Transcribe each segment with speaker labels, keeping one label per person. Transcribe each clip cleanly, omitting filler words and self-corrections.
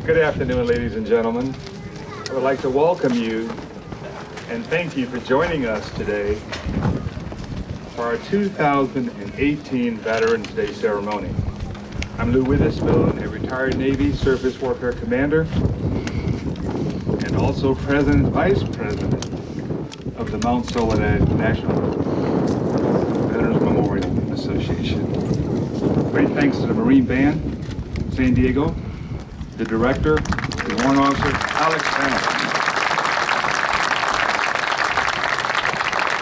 Speaker 1: Good afternoon, ladies and gentlemen. I would like to welcome you and thank you for joining us today for our 2018 Veterans Day ceremony. I'm Lou Witherspoon, a retired Navy Surface Warfare Commander and also President, Vice President of the Mount Soledad National Veterans Memorial Association. Great thanks to the Marine Band, San Diego, the director, the Warrant Officer, Alex Bennett,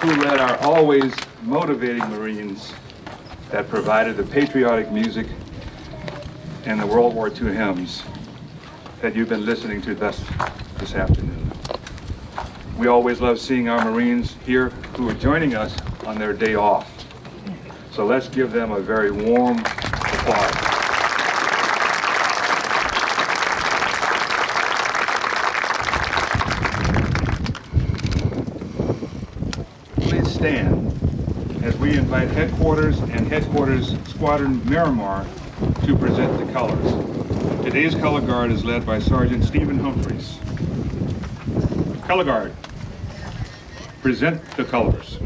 Speaker 1: who led our always motivating Marines that provided the patriotic music and the World War II hymns that you've been listening to this afternoon. We always love seeing our Marines here who are joining us on their day off. So let's give them a very warm applause. Please stand as we invite Headquarters and Headquarters Squadron Miramar to present the colors. Today's color guard is led by Sergeant Stephen Humphreys. Color guard, present the colors.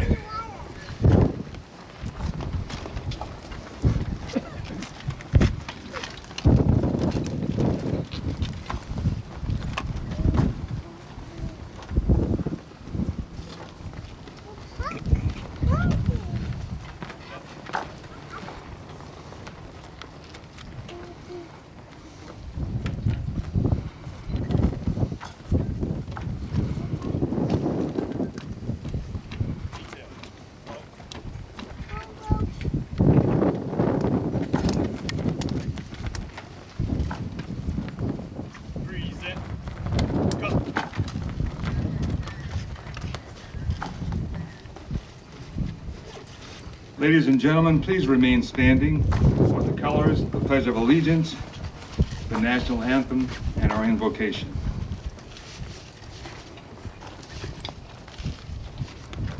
Speaker 1: Ladies and gentlemen, please remain standing for the colors, the Pledge of Allegiance, the National Anthem, and our invocation.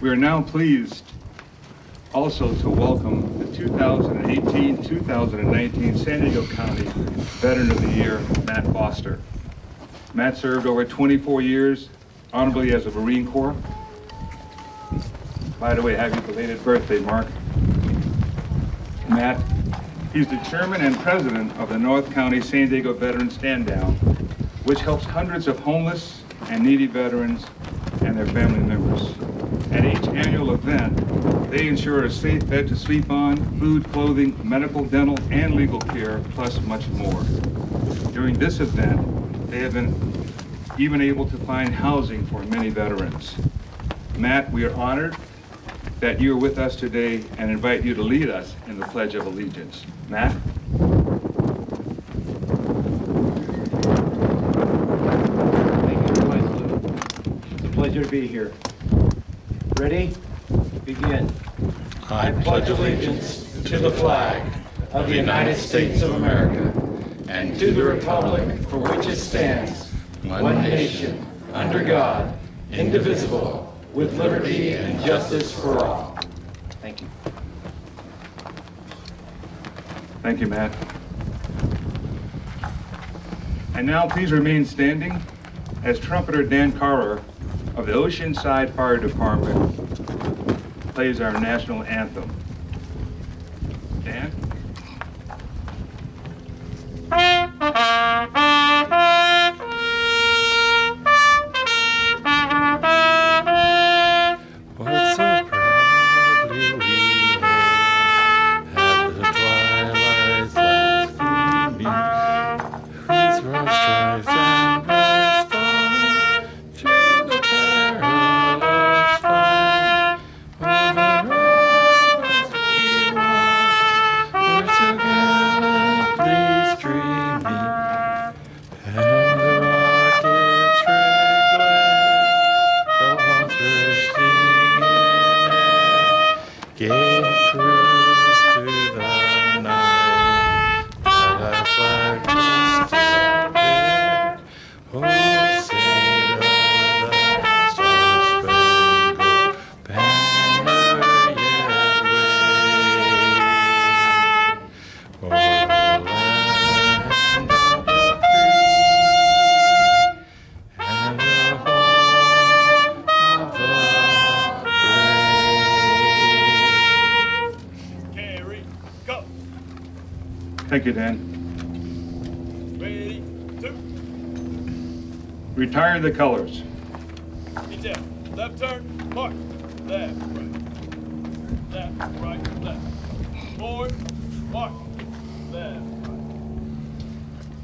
Speaker 1: We are now pleased also to welcome the 2018-2019 San Diego County Veteran of the Year, Matt Foster. Matt served over 24 years honorably as a Marine Corps. By the way, happy belated birthday, Mark. Matt, he's the chairman and president of the North County San Diego Veteran Stand Down, which helps hundreds of homeless and needy veterans and their family members. At each annual event, they ensure a safe bed to sleep on, food, clothing, medical, dental, and legal care, plus much more. During this event, they have been even able to find housing for many veterans. Matt, we are honored that you are with us today and invite you to lead us in the Pledge of Allegiance. Matt?
Speaker 2: Thank you very much, Lou. It's a pleasure to be here. Ready? Begin.
Speaker 3: I pledge allegiance to the flag of the United States of America and to the republic for which it stands, one nation, under God, indivisible, with liberty and justice for all.
Speaker 2: Thank you.
Speaker 1: Thank you, Matt. And now please remain standing as trumpeter Dan Carter of the Oceanside Fire Department plays our national anthem. Dan?
Speaker 3: What so proudly we have the twilight's last gleaming, whose broad stripes and bright stars through the perilous fight over all
Speaker 1: Thank you, Dan.
Speaker 4: Ready, two.
Speaker 1: Retire the colors.
Speaker 4: Detail. Left turn, mark. Left, right. Left, right, left. Forward, mark. Left, right.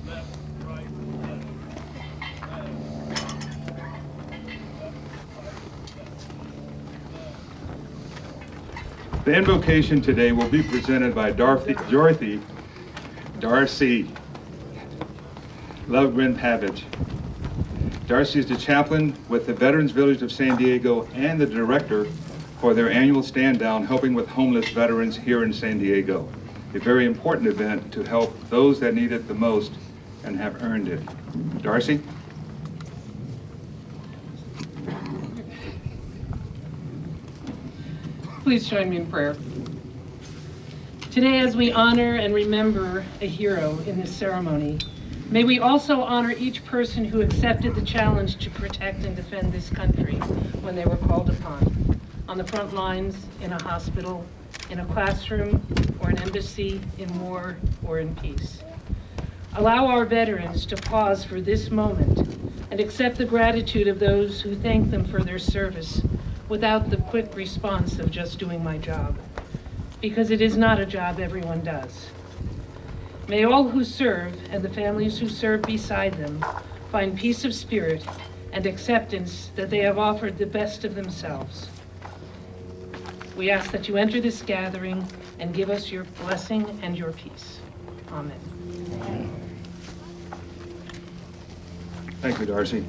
Speaker 4: Left, right, left.
Speaker 1: The invocation today will be presented by Darcy Lovegren Pavage. Darcy is the chaplain with the Veterans Village of San Diego and the director for their annual stand down helping with homeless veterans here in San Diego. A very important event to help those that need it the most and have earned it. Darcy?
Speaker 5: Please join me in prayer. Today, as we honor and remember a hero in this ceremony, may we also honor each person who accepted the challenge to protect and defend this country when they were called upon, on the front lines, in a hospital, in a classroom, or an embassy, in war or in peace. Allow our veterans to pause for this moment and accept the gratitude of those who thank them for their service without the quick response of just doing my job, because it is not a job everyone does. May all who serve and the families who serve beside them find peace of spirit and acceptance that they have offered the best of themselves. We ask that you enter this gathering and give us your blessing and your peace. Amen.
Speaker 1: Thank you, Darcy.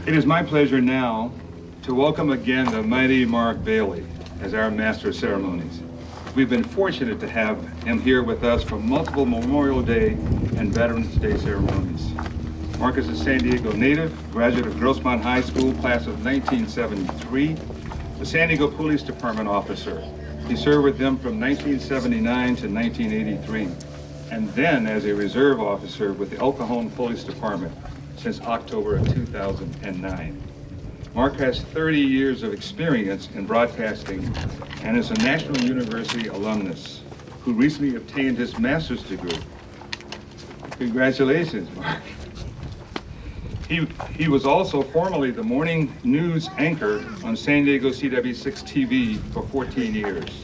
Speaker 1: It is my pleasure now to welcome again the mighty Mark Bailey as our Master of Ceremonies. We've been fortunate to have him here with us for multiple Memorial Day and Veterans Day ceremonies. Mark is a San Diego native, graduate of Grossmont High School, class of 1973, the San Diego Police Department officer. He served with them from 1979 to 1983, and then as a reserve officer with the El Cajon Police Department since October of 2009. Mark has 30 years of experience in broadcasting and is a National University alumnus who recently obtained his master's degree. Congratulations, Mark. He was also formerly the morning news anchor on San Diego CW6 TV for 14 years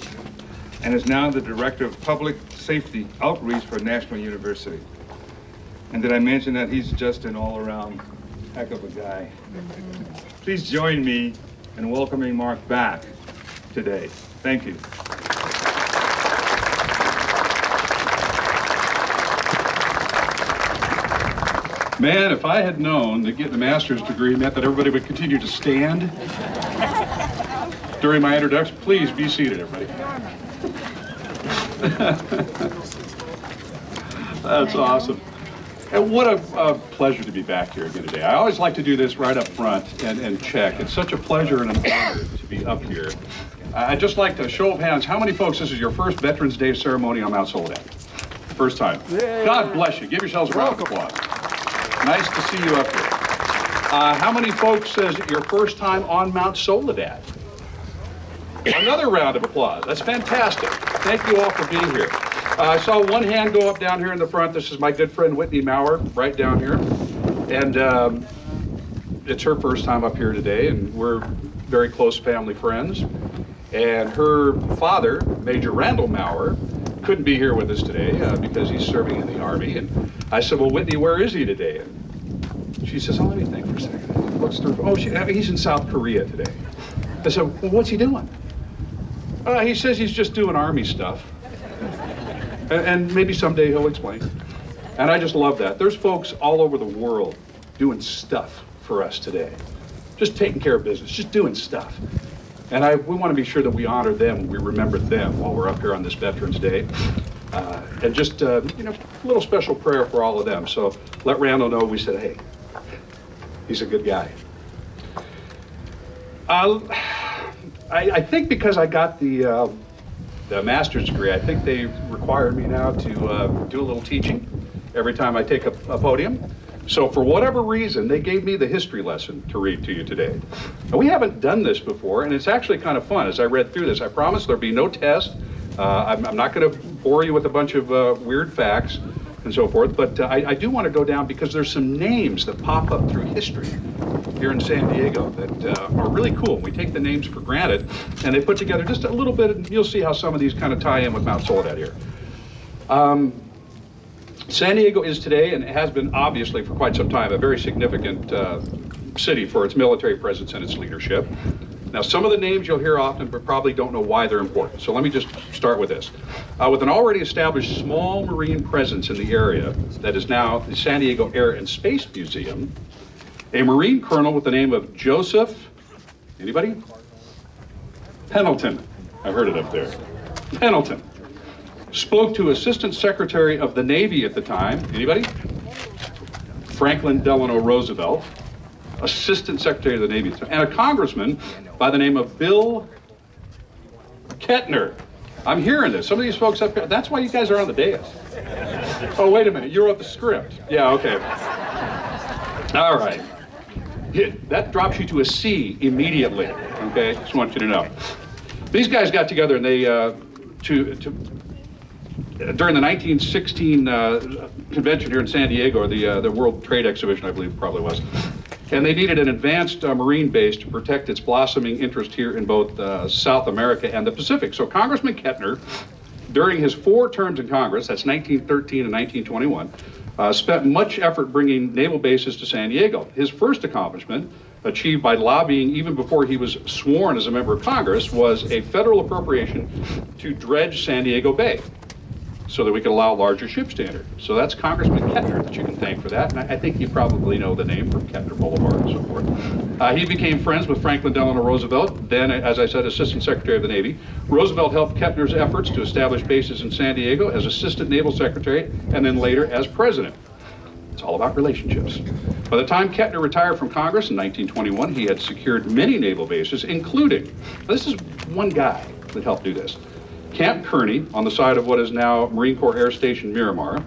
Speaker 1: and is now the Director of Public Safety Outreach for National University. And did I mention that he's just an all-around heck of a guy? Please join me in welcoming Mark back today. Thank you.
Speaker 6: Man, if I had known that getting a master's degree meant that everybody would continue to stand during my introduction, please be seated, everybody. That's awesome. And what a pleasure to be back here again today. I always like to do this right up front and check. It's such a pleasure and an honor to be up here. I'd just like to show of hands, how many folks, this is your first Veterans Day ceremony on Mount Soledad? First time. Yeah. God bless you. Give yourselves a round of applause. Nice to see you up here. How many folks says your first time on Mount Soledad? Another round of applause. That's fantastic. Thank you all for being here. I saw one hand go up down here in the front. This is my good friend Whitney Maurer, right down here. And it's her first time up here today, and we're very close family friends. And her father, Major Randall Maurer, couldn't be here with us today because he's serving in the Army. And I said, well, Whitney, where is he today? And she says, oh, let me think for a second. What's through? Oh, he's in South Korea today. I said, well, what's he doing? He says he's just doing Army stuff. And maybe someday he'll explain. And I just love that. There's folks all over the world doing stuff for us today. Just taking care of business, just doing stuff. And we want to be sure that we honor them, we remember them while we're up here on this Veterans Day. And just, a little special prayer for all of them. So let Randall know we said, hey, he's a good guy. I think because I got the master's degree, I think they require me now to do a little teaching every time I take a podium. So for whatever reason, they gave me the history lesson to read to you today. And we haven't done this before, and it's actually kind of fun. As I read through this, I promise there'll be no test. I'm not going to bore you with a bunch of weird facts and so forth, but I do want to go down because there's some names that pop up through history here in San Diego that are really cool. We take the names for granted, and they put together just a little bit, and you'll see how some of these kind of tie in with Mount Soledad here. San Diego is today, and it has been obviously for quite some time, a very significant city for its military presence and its leadership. Now, some of the names you'll hear often, but probably don't know why they're important. So let me just start with this. With an already established small marine presence in the area that is now the San Diego Air and Space Museum, a Marine colonel with the name of Joseph, anybody? Pendleton. I've heard it up there. Pendleton. Spoke to Assistant Secretary of the Navy at the time, anybody? Franklin Delano Roosevelt, Assistant Secretary of the Navy, and a congressman by the name of Bill Kettner. I'm hearing this. Some of these folks up here, that's why you guys are on the dais. Oh, wait a minute, you wrote the script. Yeah, okay. All right. That drops you to a C immediately, okay? Just want you to know. These guys got together and they, during the 1916 convention here in San Diego, or the World Trade Exhibition, I believe it probably was, and they needed an advanced marine base to protect its blossoming interest here in both South America and the Pacific. So Congressman Kettner, during his 4 terms in Congress, that's 1913 and 1921, spent much effort bringing naval bases to San Diego. His first accomplishment, achieved by lobbying even before he was sworn as a member of Congress, was a federal appropriation to dredge San Diego Bay so that we could allow larger ship standard. So that's Congressman Kettner that you can thank for that. And I think you probably know the name from Kettner Boulevard and so forth. He became friends with Franklin Delano Roosevelt, then, as I said, Assistant Secretary of the Navy. Roosevelt helped Kettner's efforts to establish bases in San Diego as Assistant Naval Secretary, and then later as President. It's all about relationships. By the time Kettner retired from Congress in 1921, he had secured many naval bases, including, this is one guy that helped do this, Camp Kearney on the side of what is now Marine Corps Air Station Miramar,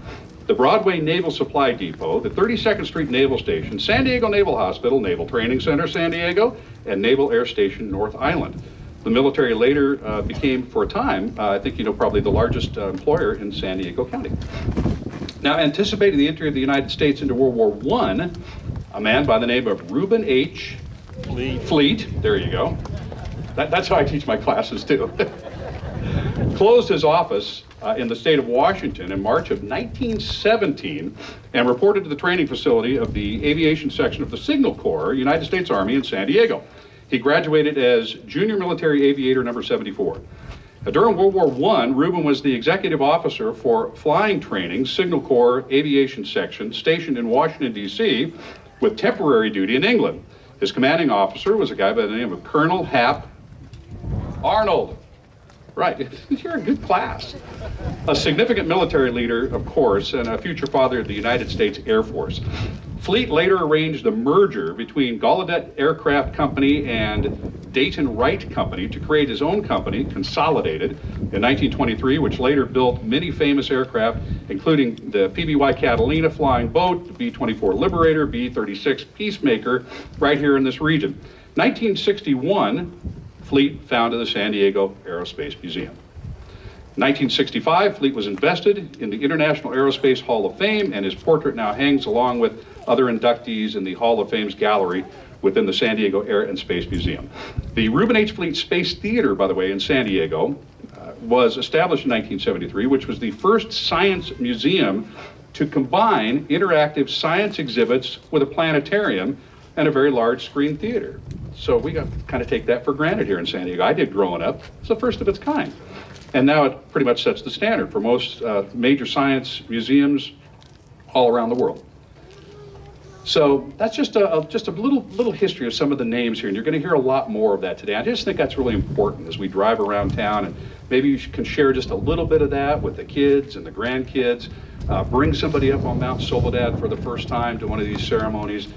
Speaker 6: the Broadway Naval Supply Depot, the 32nd Street Naval Station, San Diego Naval Hospital, Naval Training Center San Diego, and Naval Air Station North Island. The military later became, for a time, I think you know probably the largest employer in San Diego County. Now, anticipating the entry of the United States into World War I, a man by the name of Reuben H. Fleet, there you go. That's how I teach my classes too. Closed his office in the state of Washington in March of 1917 and reported to the training facility of the aviation section of the Signal Corps, United States Army in San Diego. He graduated as Junior Military Aviator number 74. During World War I, Reuben was the executive officer for flying training, Signal Corps Aviation Section, stationed in Washington, D.C., with temporary duty in England. His commanding officer was a guy by the name of Colonel Hap Arnold. Right, you're a good class. A significant military leader, of course, and a future father of the United States Air Force. Fleet later arranged a merger between Gallaudet Aircraft Company and Dayton Wright Company to create his own company, Consolidated, in 1923, which later built many famous aircraft, including the PBY Catalina flying boat, the B-24 Liberator, B-36 Peacemaker, right here in this region. 1961, Fleet founded the San Diego Aerospace Museum. In 1965, Fleet was invested in the International Aerospace Hall of Fame, and his portrait now hangs along with other inductees in the Hall of Fame's gallery within the San Diego Air and Space Museum. The Reuben H. Fleet Space Theater, by the way, in San Diego, was established in 1973, which was the first science museum to combine interactive science exhibits with a planetarium and a very large screen theater. So we got kind of take that for granted here in San Diego. I did growing up. It's the first of its kind. And now it pretty much sets the standard for most major science museums all around the world. So that's just a little history of some of the names here, and you're going to hear a lot more of that today. I just think that's really important as we drive around town, and maybe you can share just a little bit of that with the kids and the grandkids. Bring somebody up on Mount Soledad for the first time to one of these ceremonies.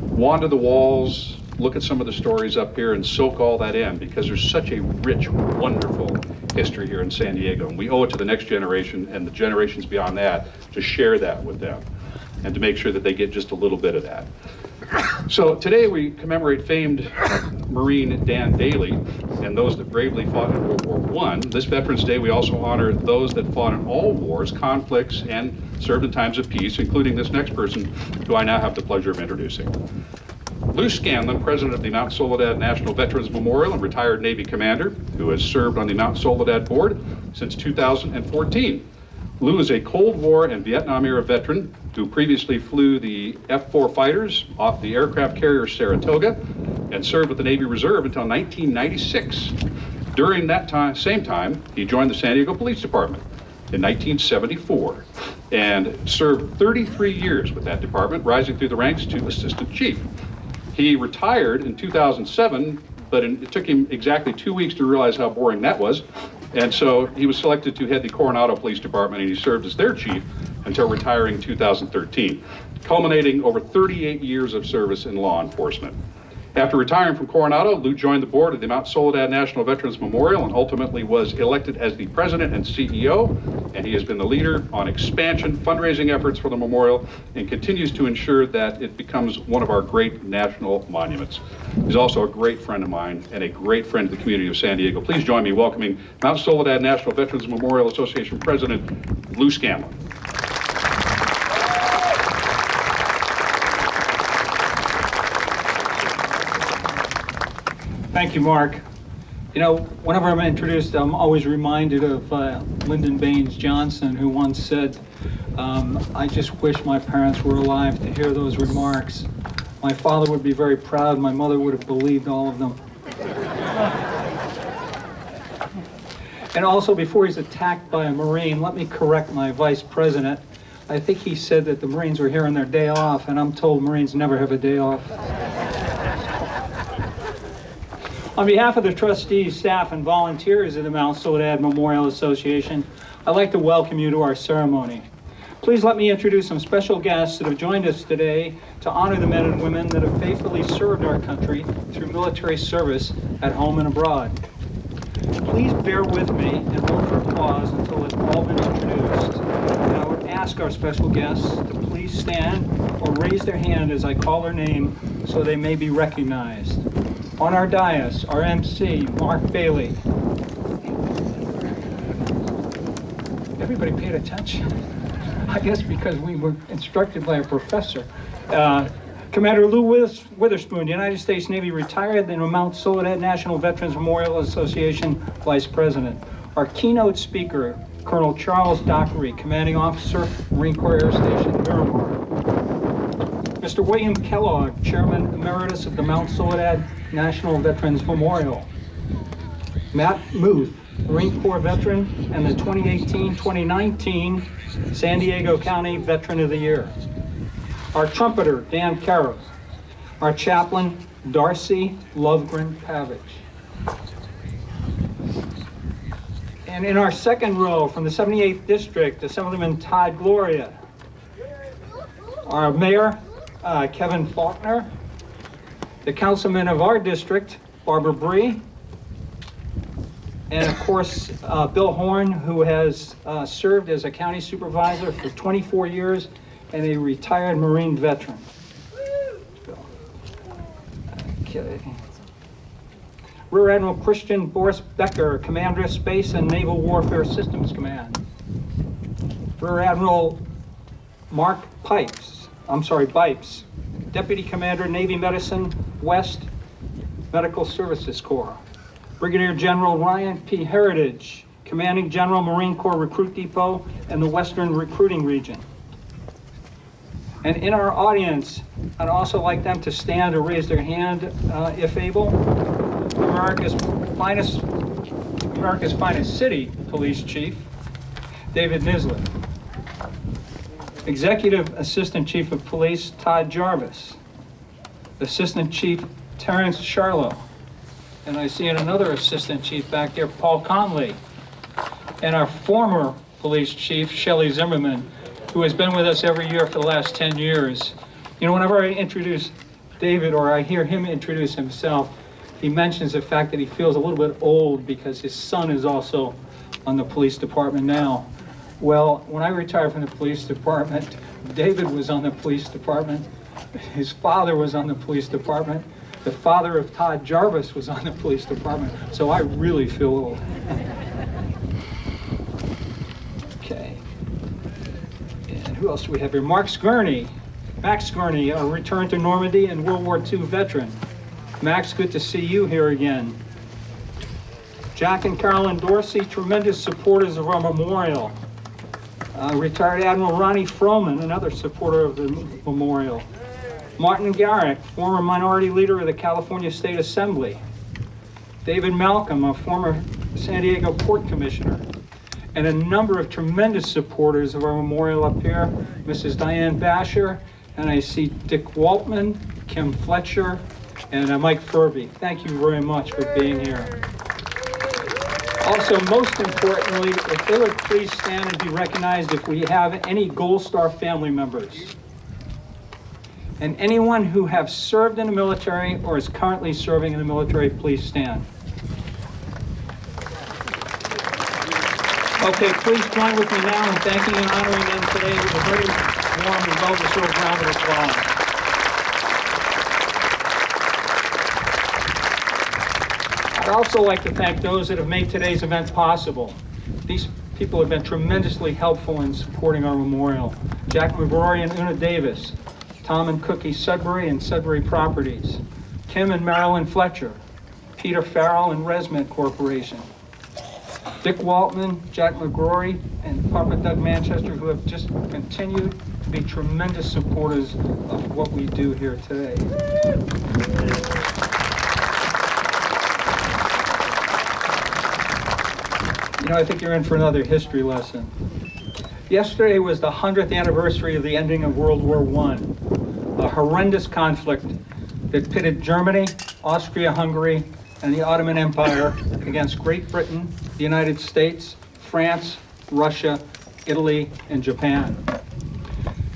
Speaker 6: Wander the walls, look at some of the stories up here and soak all that in, because there's such a rich, wonderful history here in San Diego, and we owe it to the next generation and the generations beyond that to share that with them and to make sure that they get just a little bit of that. So today we commemorate famed Marine Dan Daly and those that bravely fought in World War I. This Veterans Day we also honor those that fought in all wars, conflicts, and served in times of peace, including this next person who I now have the pleasure of introducing. Lou Scanlon, president of the Mount Soledad National Veterans Memorial and retired Navy commander, who has served on the Mount Soledad board since 2014. Lou is a Cold War and Vietnam era veteran who previously flew the F-4 fighters off the aircraft carrier Saratoga and served with the Navy Reserve until 1996. During that same time, he joined the San Diego Police Department in 1974 and served 33 years with that department, rising through the ranks to assistant chief. He retired in 2007, but it took him exactly 2 weeks to realize how boring that was. And so he was selected to head the Coronado Police Department, and he served as their chief until retiring in 2013, culminating over 38 years of service in law enforcement. After retiring from Coronado, Lou joined the board of the Mount Soledad National Veterans Memorial and ultimately was elected as the president and CEO, and he has been the leader on expansion, fundraising efforts for the memorial, and continues to ensure that it becomes one of our great national monuments. He's also a great friend of mine and a great friend to the community of San Diego. Please join me welcoming Mount Soledad National Veterans Memorial Association President Lou Scanlon.
Speaker 7: Thank you, Mark. You know, whenever I'm introduced, I'm always reminded of Lyndon Baines Johnson, who once said, I just wish my parents were alive to hear those remarks. My father would be very proud. My mother would have believed all of them. And also, before he's attacked by a Marine, let me correct my vice president. I think he said that the Marines were here on their day off, and I'm told Marines never have a day off. On behalf of the trustees, staff, and volunteers of the Mount Soledad Memorial Association, I'd like to welcome you to our ceremony. Please let me introduce some special guests that have joined us today to honor the men and women that have faithfully served our country through military service at home and abroad. Please bear with me and hold for applause until it's all been introduced. And I would ask our special guests to please stand or raise their hand as I call their name so they may be recognized. On our dais, our MC, Mark Bailey. Everybody paid attention. I guess because we were instructed by a professor. Commander Lou Witherspoon, United States Navy retired, then Mount Soledad National Veterans Memorial Association Vice President. Our keynote speaker, Colonel Charles Dockery, Commanding Officer, Marine Corps Air Station, Miramar. Mr. William Kellogg, Chairman Emeritus of the Mount Soledad National Veterans Memorial. Matt Muth, Marine Corps veteran and the 2018-2019 San Diego County Veteran of the Year. Our trumpeter, Dan Carroll. Our chaplain, Darcy Lovegren Pavich. And in our second row, from the 78th District, Assemblyman Todd Gloria. Our mayor, Kevin Faulkner. The councilman of our district, Barbara Bree. And of course, Bill Horn, who has served as a county supervisor for 24 years and a retired Marine veteran. Okay. Rear Admiral Christian Boris Becker, Commander, Space and Naval Warfare Systems Command. Rear Admiral Mark Bipes, Deputy Commander, Navy Medicine, West Medical Services Corps. Brigadier General Ryan P. Heritage, Commanding General, Marine Corps Recruit Depot and the Western Recruiting Region. And in our audience, I'd also like them to stand or raise their hand if able. America's finest city police chief, David Nislett. Executive Assistant Chief of Police, Todd Jarvis. Assistant Chief Terrence Charlo. And I see another Assistant Chief back there, Paul Conley. And our former Police Chief, Shelley Zimmerman, who has been with us every year for the last 10 years. You know, whenever I introduce David or I hear him introduce himself, he mentions the fact that he feels a little bit old because his son is also on the police department now. Well, when I retired from the police department, David was on the police department. His father was on the police department. The father of Todd Jarvis was on the police department. So I really feel old. Okay. And who else do we have here? Max Gurney, a returned to Normandy and World War II veteran. Max, good to see you here again. Jack and Carolyn Dorsey, tremendous supporters of our memorial. Retired Admiral Ronnie Froman, another supporter of the memorial. Martin Garrick, former minority leader of the California State Assembly. David Malcolm, a former San Diego Port Commissioner. And a number of tremendous supporters of our memorial up here. Mrs. Diane Basher, and I see Dick Waltman, Kim Fletcher, and Mike Furby. Thank you very much for being here. Also, most importantly, if they would please stand and be recognized if we have any Gold Star family members. And anyone who have served in the military or is currently serving in the military, please stand. Okay, please join with me now in thanking and honoring them today with a very warm and well-deserved round of applause. I'd also like to thank those that have made today's event possible. These people have been tremendously helpful in supporting our memorial. Jack McGrory and Una Davis, Tom and Cookie Sudbury and Sudbury Properties, Tim and Marilyn Fletcher, Peter Farrell and Resmed Corporation, Dick Waltman, Jack McGrory, and Papa Doug Manchester, who have just continued to be tremendous supporters of what we do here today. You know, I think you're in for another history lesson. Yesterday was the 100th anniversary of the ending of World War I, a horrendous conflict that pitted Germany, Austria-Hungary, and the Ottoman Empire against Great Britain, the United States, France, Russia, Italy, and Japan.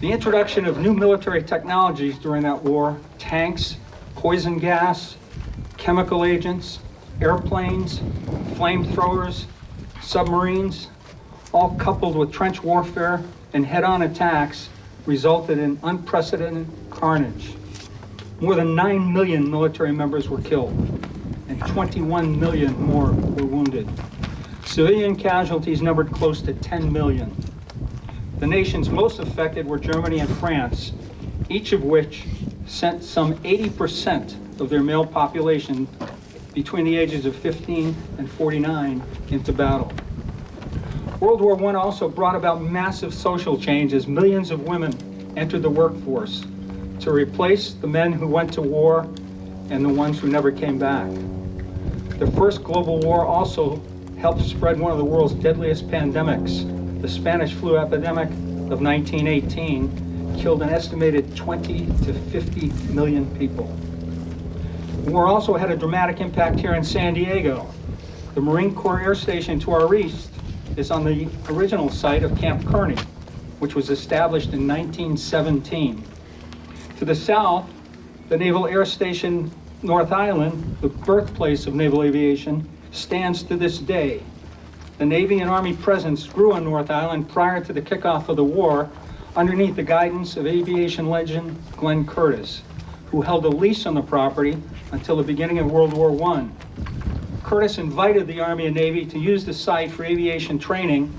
Speaker 7: The introduction of new military technologies during that war, tanks, poison gas, chemical agents, airplanes, flamethrowers, submarines, all coupled with trench warfare and head-on attacks, resulted in unprecedented carnage. More than 9 million military members were killed, and 21 million more were wounded. Civilian casualties numbered close to 10 million. The nations most affected were Germany and France, each of which sent some 80% of their male population between the ages of 15 and 49 into battle. World War I also brought about massive social change as millions of women entered the workforce to replace the men who went to war and the ones who never came back. The first global war also helped spread one of the world's deadliest pandemics. The Spanish flu epidemic of 1918 killed an estimated 20 to 50 million people. The war also had a dramatic impact here in San Diego. The Marine Corps Air Station to our east is on the original site of Camp Kearney, which was established in 1917. To the south, the Naval Air Station North Island, the birthplace of naval aviation, stands to this day. The Navy and Army presence grew on North Island prior to the kickoff of the war underneath the guidance of aviation legend Glenn Curtiss, who held a lease on the property until the beginning of World War I. Curtiss invited the Army and Navy to use the site for aviation training,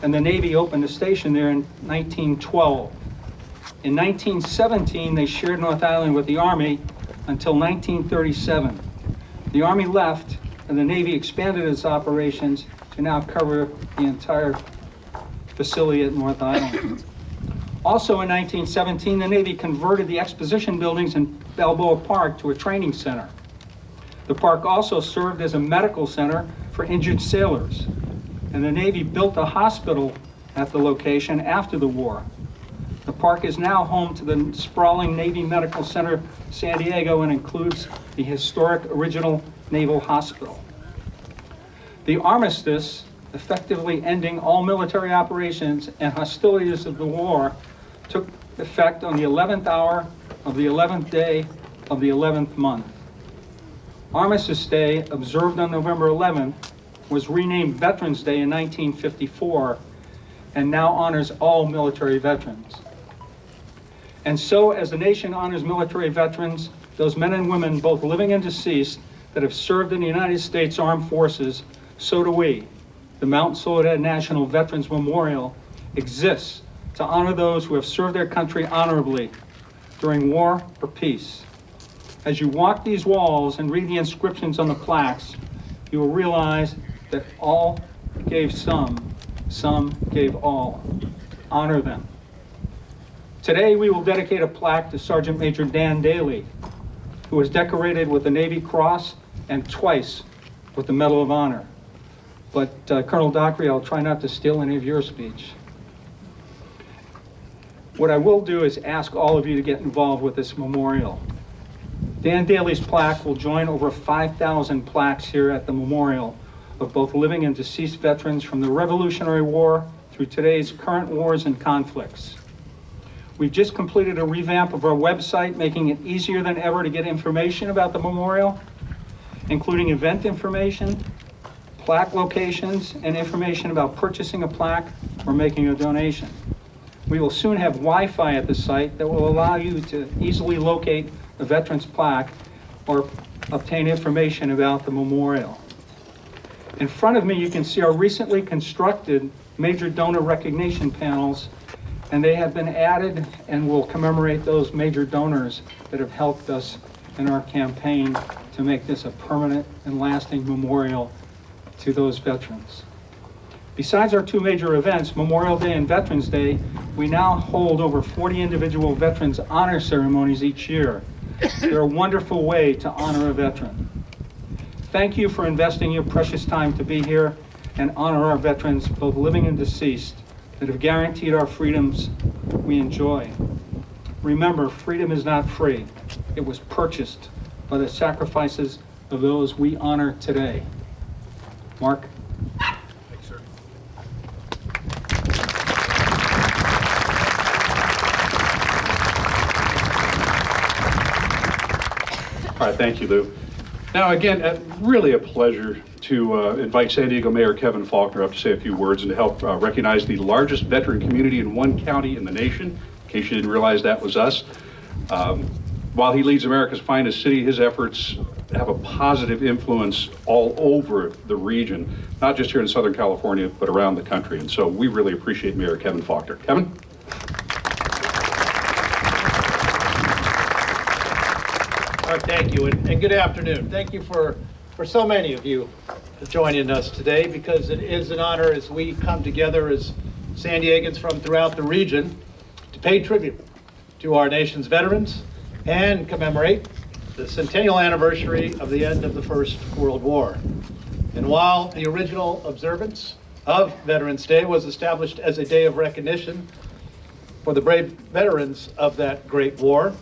Speaker 7: and the Navy opened a station there in 1912. In 1917, they shared North Island with the Army until 1937. The Army left, and the Navy expanded its operations to now cover the entire facility at North Island. Also in 1917, the Navy converted the exposition buildings in Balboa Park to a training center. The park also served as a medical center for injured sailors, and the Navy built a hospital at the location after the war. The park is now home to the sprawling Navy Medical Center San Diego and includes the historic original Naval Hospital. The armistice, effectively ending all military operations and hostilities of the war, took effect on the 11th hour of the 11th day of the 11th month. Armistice Day, observed on November 11th, was renamed Veterans Day in 1954 and now honors all military veterans. And so, as the nation honors military veterans, those men and women, both living and deceased, that have served in the United States Armed Forces, so do we. The Mount Soledad National Veterans Memorial exists to honor those who have served their country honorably during war or peace. As you walk these walls and read the inscriptions on the plaques, you will realize that all gave some gave all. Honor them. Today, we will dedicate a plaque to Sergeant Major Dan Daly, who was decorated with the Navy Cross and twice with the Medal of Honor. But Colonel Dockery, I'll try not to steal any of your speech. What I will do is ask all of you to get involved with this memorial. Dan Daly's plaque will join over 5,000 plaques here at the memorial of both living and deceased veterans from the Revolutionary War through today's current wars and conflicts. We've just completed a revamp of our website, making it easier than ever to get information about the memorial, including event information, plaque locations, and information about purchasing a plaque or making a donation. We will soon have Wi-Fi at the site that will allow you to easily locate a veteran's plaque or obtain information about the memorial. In front of me, you can see our recently constructed major donor recognition panels, and they have been added and will commemorate those major donors that have helped us in our campaign to make this a permanent and lasting memorial to those veterans. Besides our two major events, Memorial Day and Veterans Day, we now hold over 40 individual veterans honor ceremonies each year. They're a wonderful way to honor a veteran. Thank you for investing your precious time to be here and honor our veterans, both living and deceased, that have guaranteed our freedoms we enjoy. Remember, freedom is not free. It was purchased by the sacrifices of those we honor today. Mark?
Speaker 4: Thanks, sir.
Speaker 6: All right, thank you, Lou. Now, again, really a pleasure to invite San Diego Mayor Kevin Faulconer up to say a few words and to help recognize the largest veteran community in one county in the nation, in case you didn't realize that was us. While he leads America's finest city, his efforts have a positive influence all over the region, not just here in Southern California, but around the country. And so we really appreciate Mayor Kevin Faulconer. Kevin?
Speaker 2: All right, thank you, and good afternoon. Thank you for so many of you joining us today, because it is an honor as we come together as San Diegans from throughout the region to pay tribute to our nation's veterans and commemorate the centennial anniversary of the end of the First World War. And while the original observance of Veterans Day was established as a day of recognition for the brave veterans of that great war,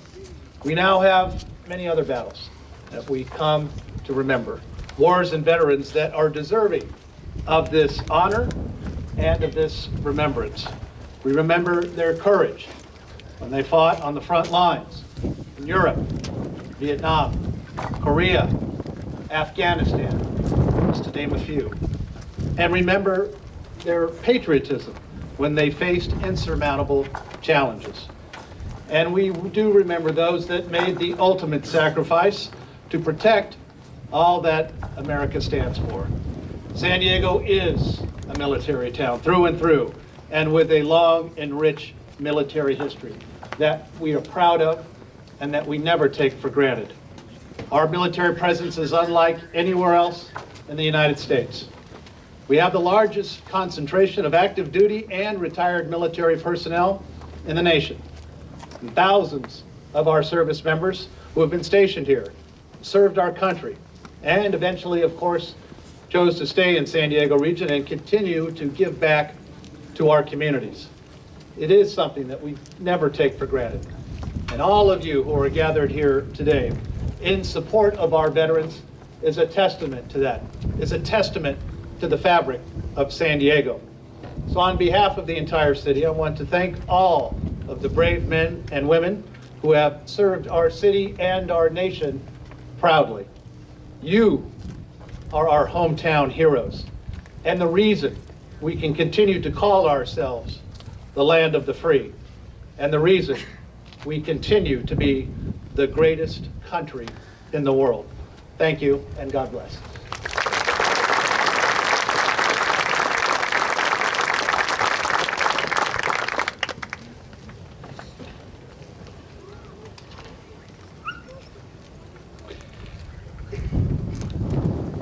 Speaker 2: we now have many other battles that we come to remember. Wars and veterans that are deserving of this honor and of this remembrance. We remember their courage when they fought on the front lines in Europe, Vietnam, Korea, Afghanistan, just to name a few. And remember their patriotism when they faced insurmountable challenges. And we do remember those that made the ultimate sacrifice to protect all that America stands for. San Diego is a military town through and through, and with a long and rich military history that we are proud of and that we never take for granted. Our military presence is unlike anywhere else in the United States. We have the largest concentration of active duty and retired military personnel in the nation. And thousands of our service members who have been stationed here, served our country, and eventually, of course, chose to stay in San Diego region and continue to give back to our communities. It is something that we never take for granted. And all of you who are gathered here today in support of our veterans is a testament to that. It's a testament to the fabric of San Diego. So on behalf of the entire city, I want to thank all of the brave men and women who have served our city and our nation proudly. You are our hometown heroes, and the reason we can continue to call ourselves the land of the free, and the reason we continue to be the greatest country in the world. Thank you, and God bless.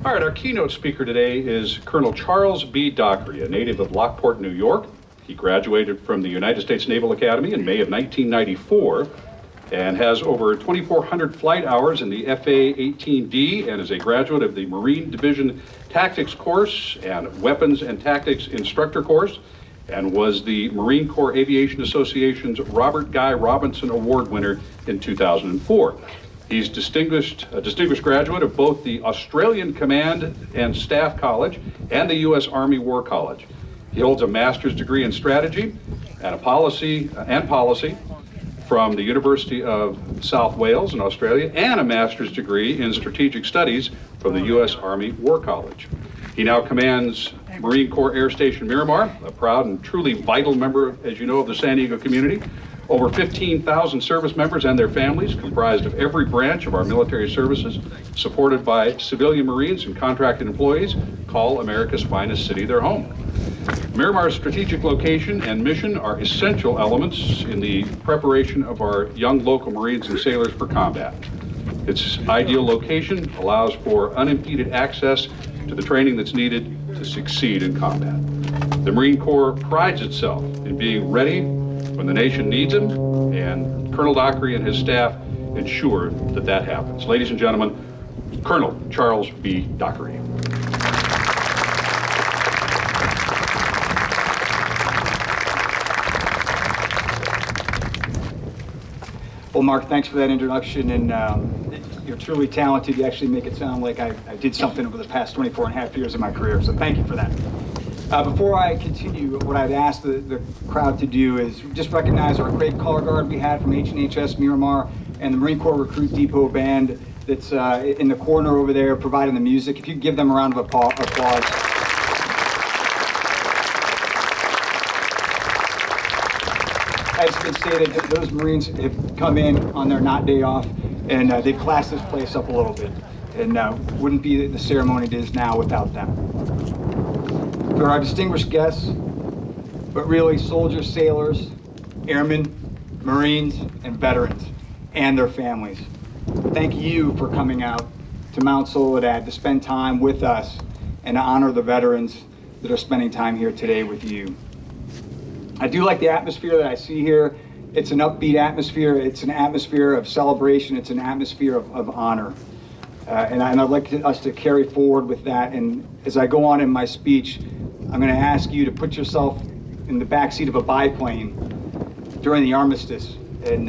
Speaker 6: All right, our keynote speaker today is Colonel Charles B. Dockery, a native of Lockport, New York. He graduated from the United States Naval Academy in May of 1994 and has over 2,400 flight hours in the FA-18D and is a graduate of the Marine Division Tactics Course and Weapons and Tactics Instructor Course, and was the Marine Corps Aviation Association's Robert Guy Robinson Award winner in 2004. He's a distinguished graduate of both the Australian Command and Staff College and the U.S. Army War College. He holds a master's degree in strategy and policy from the University of South Wales in Australia, and a master's degree in strategic studies from the U.S. Army War College. He now commands Marine Corps Air Station Miramar, a proud and truly vital member, as you know, of the San Diego community. Over 15,000 service members and their families, comprised of every branch of our military services, supported by civilian Marines and contracted employees, call America's finest city their home. Miramar's strategic location and mission are essential elements in the preparation of our young local Marines and sailors for combat. Its ideal location allows for unimpeded access to the training that's needed to succeed in combat. The Marine Corps prides itself in being ready when the nation needs him, and Colonel Dockery and his staff ensure that that happens. Ladies and gentlemen, Colonel Charles B. Dockery.
Speaker 8: Well, Mark, thanks for that introduction, and you're truly talented. You actually make it sound like I did something over the past 24 and a half years of my career, so thank you for that. Before I continue, what I'd ask the crowd to do is just recognize our great color guard we had from H&HS Miramar and the Marine Corps Recruit Depot Band that's in the corner over there providing the music. If you could give them a round of applause. As has been stated, those Marines have come in on their not day off, and they've classed this place up a little bit, and wouldn't be the ceremony it is now without them. For our distinguished guests, but really soldiers, sailors, airmen, Marines, and veterans, and their families, thank you for coming out to Mount Soledad to spend time with us and to honor the veterans that are spending time here today with you. I do like the atmosphere that I see here. It's an upbeat atmosphere. It's an atmosphere of celebration. It's an atmosphere of honor. And I'd like us to carry forward with that. And as I go on in my speech, I'm going to ask you to put yourself in the backseat of a biplane during the armistice and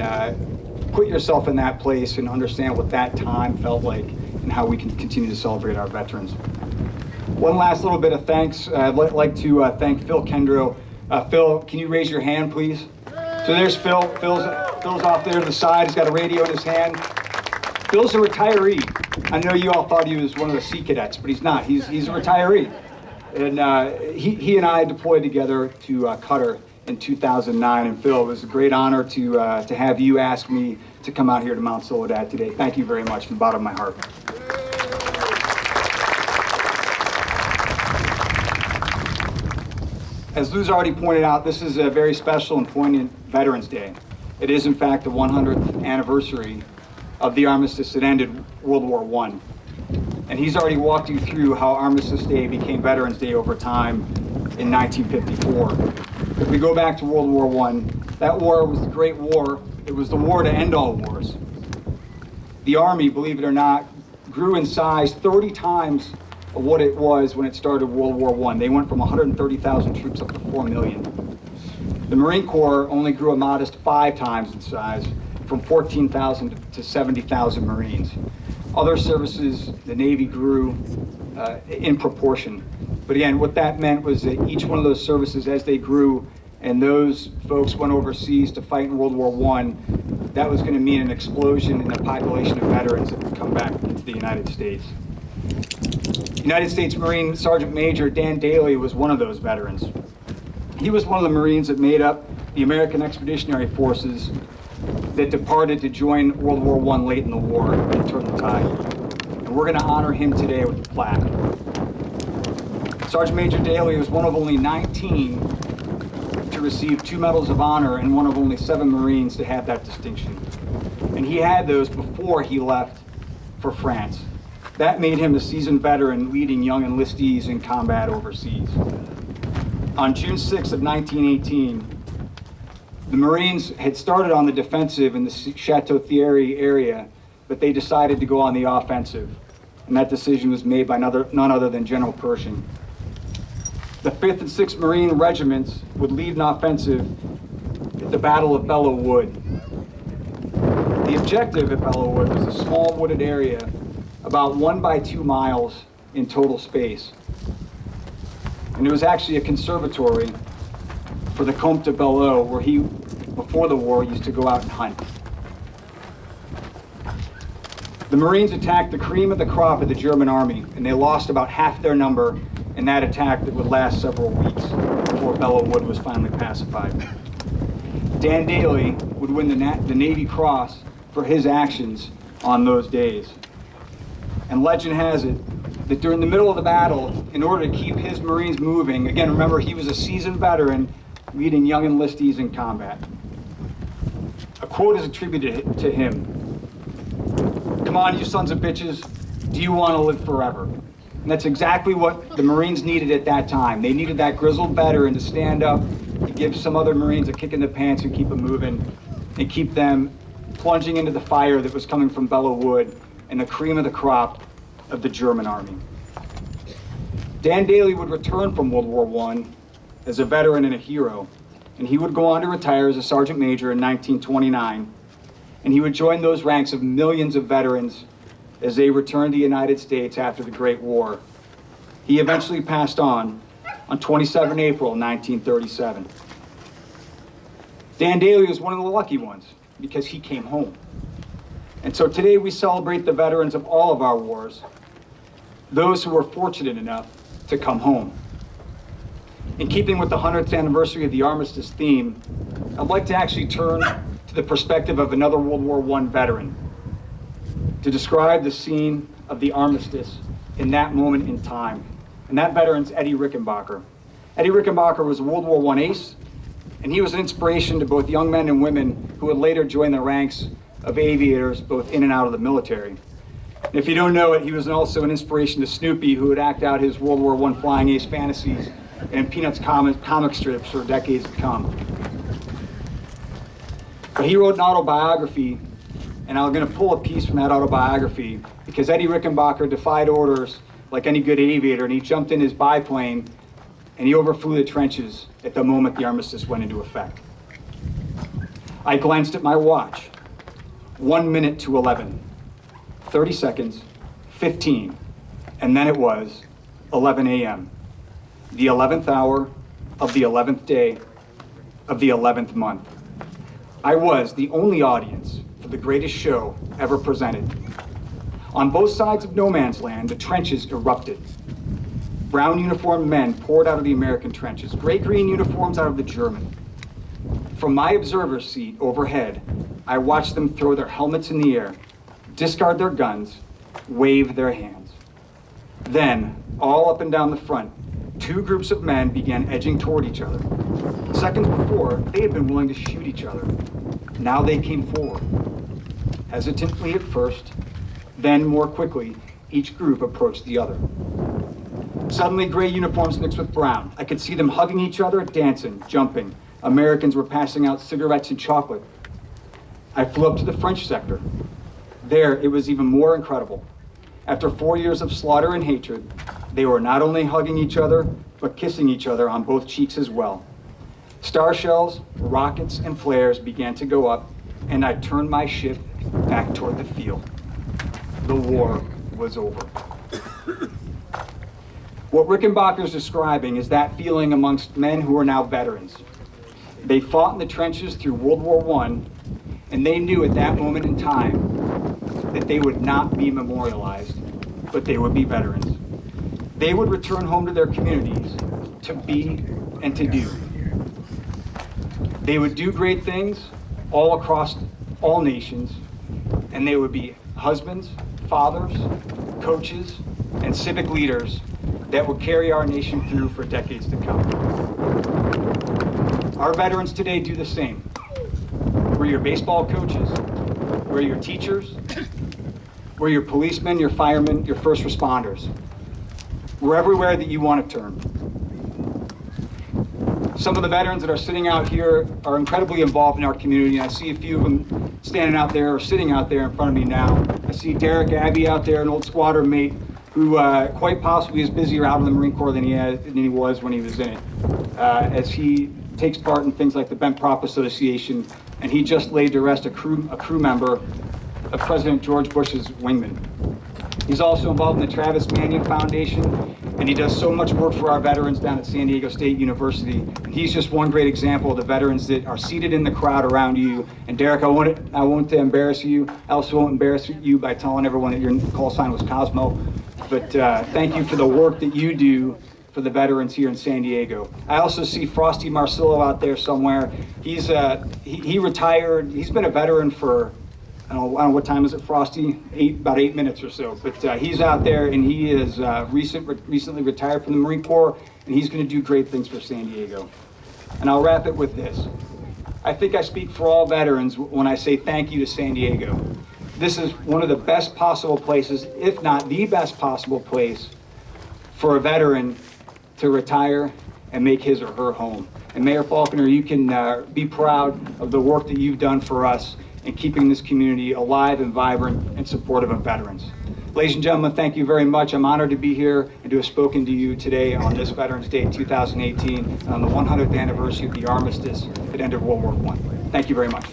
Speaker 8: put yourself in that place and understand what that time felt like and how we can continue to celebrate our veterans. One last little bit of thanks. I'd like to thank Phil Kendrow. Phil, can you raise your hand, please? So there's Phil. Phil's off there to the side. He's got a radio in his hand. Phil's a retiree. I know you all thought he was one of the Sea Cadets, but he's not. He's a retiree. And he and I deployed together to Qatar in 2009. And Phil, it was a great honor to have you ask me to come out here to Mount Soledad today. Thank you very much from the bottom of my heart. As Lou's already pointed out, this is a very special and poignant Veterans Day. It is, in fact, the 100th anniversary of the armistice that ended World War I. And he's already walked you through how Armistice Day became Veterans Day over time in 1954. If we go back to World War I, that war was the Great War. It was the war to end all wars. The Army, believe it or not, grew in size 30 times of what it was when it started World War I. They went from 130,000 troops up to 4 million. The Marine Corps only grew a modest 5 times in size, from 14,000 to 70,000 Marines. Other services, the Navy grew in proportion. But again, what that meant was that each one of those services, as they grew, and those folks went overseas to fight in World War I, that was going to mean an explosion in the population of veterans that would come back into the United States. United States Marine Sergeant Major Dan Daly was one of those veterans. He was one of the Marines that made up the American Expeditionary Forces that departed to join World War I late in the war and turn the tide. And we're going to honor him today with a plaque. Sergeant Major Daly was one of only 19 to receive 2 Medals of Honor and one of only 7 Marines to have that distinction. And he had those before he left for France. That made him a seasoned veteran leading young enlistees in combat overseas. On June 6th of 1918, the Marines had started on the defensive in the Chateau Thierry area, but they decided to go on the offensive. And that decision was made by none other than General Pershing. The 5th and 6th Marine regiments would lead an offensive at the Battle of Belleau Wood. The objective at Belleau Wood was a small wooded area, about 1 by 2 miles in total space. And it was actually a conservatory for the Comte de Belleau, where he, before the war, used to go out and hunt. The Marines attacked the cream of the crop of the German army, and they lost about half their number in that attack that would last several weeks before Belleau Wood was finally pacified. Dan Daly would win the Navy Cross for his actions on those days. And legend has it that during the middle of the battle, in order to keep his Marines moving, again, remember, he was a seasoned veteran leading young enlistees in combat. A quote is attributed to him. "Come on, you sons of bitches, do you want to live forever?" And that's exactly what the Marines needed at that time. They needed that grizzled veteran to stand up, to give some other Marines a kick in the pants and keep them moving, and keep them plunging into the fire that was coming from Belleau Wood and the cream of the crop of the German army. Dan Daly would return from World War I as a veteran and a hero, and he would go on to retire as a sergeant major in 1929, and he would join those ranks of millions of veterans as they returned to the United States after the Great War. He eventually passed on 27 April 1937. Dan Daly was one of the lucky ones because he came home. And so today we celebrate the veterans of all of our wars, those who were fortunate enough to come home. In keeping with the 100th anniversary of the Armistice theme, I'd like to actually turn to the perspective of another World War I veteran to describe the scene of the Armistice in that moment in time. And that veteran's Eddie Rickenbacker. Eddie Rickenbacker was a World War I ace, and he was an inspiration to both young men and women who would later join the ranks of aviators both in and out of the military. And if you don't know it, he was also an inspiration to Snoopy, who would act out his World War I flying ace fantasies in Peanuts comic strips for decades to come. But he wrote an autobiography, and I'm going to pull a piece from that autobiography because Eddie Rickenbacker defied orders like any good aviator, and he jumped in his biplane and he overflew the trenches at the moment the armistice went into effect. I glanced at my watch. 1 minute to 11, 30 seconds, 15, and then it was 11 a.m., the 11th hour of the 11th day of the 11th month. I was the only audience for the greatest show ever presented. On both sides of no man's land, the trenches erupted. Brown uniformed men poured out of the American trenches, gray-green uniforms out of the German. From my observer's seat overhead, I watched them throw their helmets in the air, discard their guns, wave their hands. Then, all up and down the front, 2 groups of men began edging toward each other. Seconds before, they had been willing to shoot each other. Now they came forward. Hesitantly at first, then more quickly, each group approached the other. Suddenly, gray uniforms mixed with brown. I could see them hugging each other, dancing, jumping. Americans were passing out cigarettes and chocolate. I flew up to the French sector. There, it was even more incredible. After 4 years of slaughter and hatred, they were not only hugging each other, but kissing each other on both cheeks as well. Star shells, rockets, and flares began to go up, and I turned my ship back toward the field. The war was over. What Rickenbacker's describing is that feeling amongst men who are now veterans. They fought in the trenches through World War I, and they knew at that moment in time that they would not be memorialized, but they would be veterans. They would return home to their communities to be and to do. They would do great things all across all nations, and they would be husbands, fathers, coaches, and civic leaders that would carry our nation through for decades to come. Our veterans today do the same. We're your baseball coaches, we're your teachers, we're your policemen, your firemen, your first responders. We're everywhere that you want to turn. Some of the veterans that are sitting out here are incredibly involved in our community, and I see a few of them standing out there or sitting out there in front of me now. I see Derek Abbey out there, an old squadron mate who quite possibly is busier out in the Marine Corps than he was when he was in it, as he takes part in things like the Bent Prop Association, and he just laid to rest a crew member of President George Bush's wingman. He's also involved in the Travis Manion Foundation, and he does so much work for our veterans down at San Diego State University. And he's just one great example of the veterans that are seated in the crowd around you. And Derek, I won't embarrass you. I also won't embarrass you by telling everyone that your call sign was Cosmo. But thank you for the work that you do for the veterans here in San Diego. I also see Frosty Marcillo out there somewhere. He's he retired. He's been a veteran for, I don't know what time is it, Frosty? About 8 minutes or so. But he's out there, and he is recently retired from the Marine Corps, and he's going to do great things for San Diego. And I'll wrap it with this. I think I speak for all veterans when I say thank you to San Diego. This is one of the best possible places, if not the best possible place, for a veteran to retire and make his or her home. And Mayor Faulconer, you can be proud of the work that you've done for us in keeping this community alive and vibrant and supportive of veterans. Ladies and gentlemen, thank you very much. I'm honored to be here and to have spoken to you today on this Veterans Day 2018, on the 100th anniversary of the armistice that ended World War I. Thank you very much.